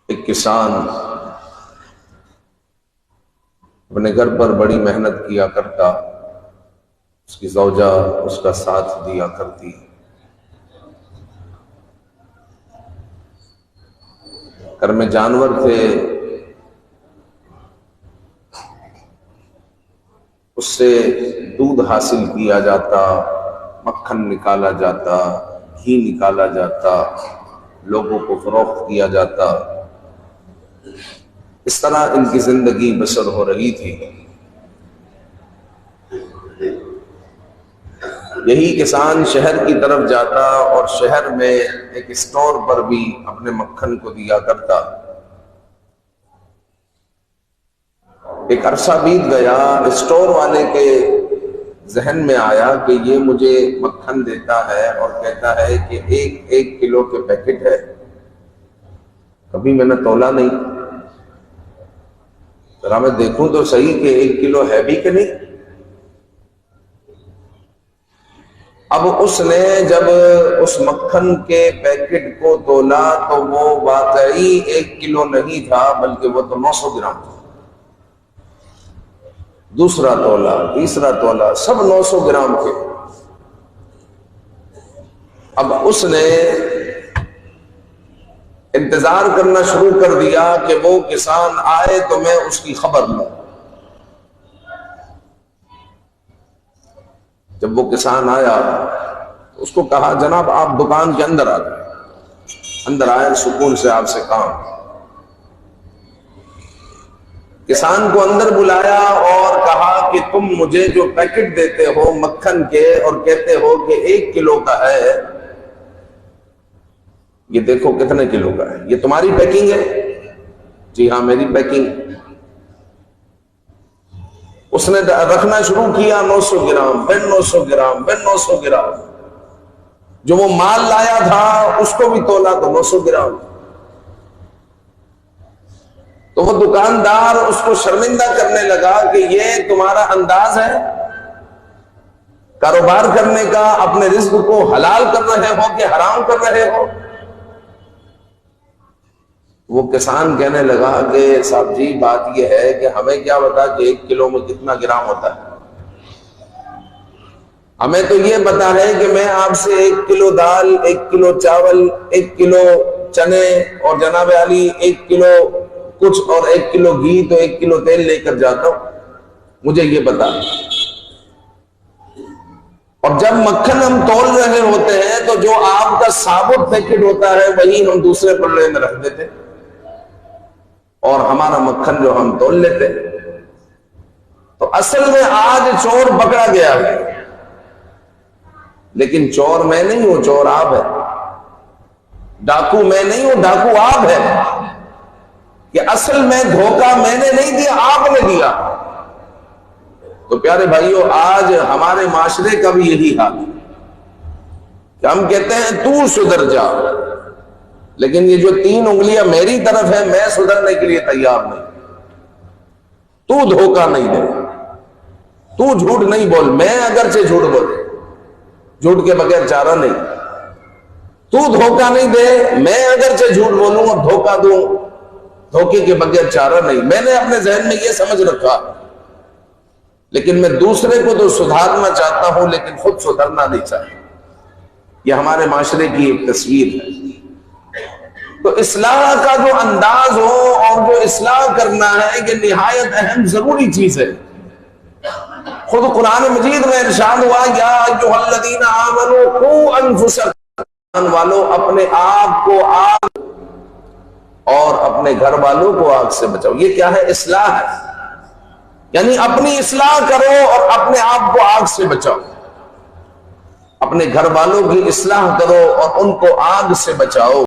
ایک کسان اپنے گھر پر بڑی محنت کیا کرتا، اس کی زوجہ اس کا ساتھ دیا کرتی، گھر میں جانور تھے، اس سے دودھ حاصل کیا جاتا، مکھن نکالا جاتا، گھی نکالا جاتا، لوگوں کو فروخت کیا جاتا، اس طرح ان کی زندگی بسر ہو رہی تھی۔ یہی کسان شہر کی طرف جاتا اور شہر میں ایک اسٹور پر بھی اپنے مکھن کو دیا کرتا۔ ایک عرصہ بیت گیا، اسٹور والے کے ذہن میں آیا کہ یہ مجھے مکھن دیتا ہے اور کہتا ہے کہ ایک کلو کے پیکٹ ہے، کبھی میں نے تولا نہیں، ذرا میں دیکھوں تو صحیح کہ 1 کلو ہے بھی کہ نہیں۔ اب اس نے جب اس مکھن کے پیکٹ کو تولا تو وہ واقعی 1 کلو نہیں تھا، بلکہ وہ تو 900 گرام تھا۔ دوسرا تولا، تیسرا تولا، سب 900 گرام تھے۔ اب اس نے انتظار کرنا شروع کر دیا کہ وہ کسان آئے تو میں اس کی خبر لوں۔ جب وہ کسان آیا اس کو کہا جناب آپ دکان کے اندر آ جائیں۔ اندر آئے، سکون سے آپ سے کام۔ کسان کو اندر بلایا اور کہا کہ تم مجھے جو پیکٹ دیتے ہو مکھن کے اور کہتے ہو کہ 1 کلو کا ہے، یہ دیکھو کتنے کلو کا ہے، یہ تمہاری پیکنگ ہے؟ جی ہاں میری پیکنگ۔ اس نے رکھنا شروع کیا، 900 گرام، پھر 900 گرام، پھر 900 گرام۔ جو وہ مال لایا تھا اس کو بھی تولا تو 900 گرام۔ تو وہ دکاندار اس کو شرمندہ کرنے لگا کہ یہ تمہارا انداز ہے کاروبار کرنے کا، اپنے رزق کو حلال کر رہے ہو کہ حرام کر رہے ہو؟ وہ کسان کہنے لگا کہ صاحب جی بات یہ ہے کہ ہمیں کیا پتا کہ 1 کلو میں کتنا گرام ہوتا ہے، ہمیں تو یہ پتا ہے کہ میں آپ سے 1 کلو دال، 1 کلو چاول، 1 کلو چنے اور جناب علی 1 کلو کچھ اور 1 کلو گھی تو 1 کلو تیل لے کر جاتا ہوں، مجھے یہ پتا ہے۔ اور جب مکھن ہم تول رہے ہوتے ہیں تو جو آپ کا ثابت پیکٹ ہوتا ہے وہی ہم دوسرے پلڑے میں رکھ دیتے اور ہمارا مکھن جو ہم تول لیتے۔ تو اصل میں آج چور پکڑا گیا ہے، لیکن چور میں نہیں ہوں، چور آپ ہے۔ ڈاکو میں نہیں ہوں، ڈاکو آپ ہے۔ کہ اصل میں دھوکہ میں نے نہیں دیا، آپ نے دیا۔ تو پیارے بھائیو، آج ہمارے معاشرے کا بھی یہی حال ہے کہ ہم کہتے ہیں تو سدھر جا، لیکن یہ جو 3 انگلیاں میری طرف ہے میں سدھرنے کے لیے تیار نہیں۔ تو دھوکہ نہیں دے، تو جھوٹ نہیں بول، میں اگرچہ جھوٹ بول، جھوٹ کے بغیر چارہ نہیں۔ تو دھوکہ نہیں دے، میں اگرچہ جھوٹ بولوں اور دھوکہ دوں، دھوکے کے بغیر چارہ نہیں۔ میں نے اپنے ذہن میں یہ سمجھ رکھا، لیکن میں دوسرے کو تو سدھارنا چاہتا ہوں لیکن خود سدھرنا نہیں چاہتا۔ یہ ہمارے معاشرے کی ایک تصویر ہے۔ تو اصلاح کا جو انداز ہو اور جو اصلاح کرنا ہے یہ نہایت اہم ضروری چیز ہے۔ خود قرآن مجید میں ارشاد ہوا یا ایھا الذین آمنوا قوا انفسکم، والو اپنے آپ کو آگ اور اپنے گھر والوں کو آگ سے بچاؤ۔ یہ کیا ہے؟ اصلاح ہے، یعنی اپنی اصلاح کرو اور اپنے آپ کو آگ سے بچاؤ، اپنے گھر والوں کی اصلاح کرو اور ان کو آگ سے بچاؤ۔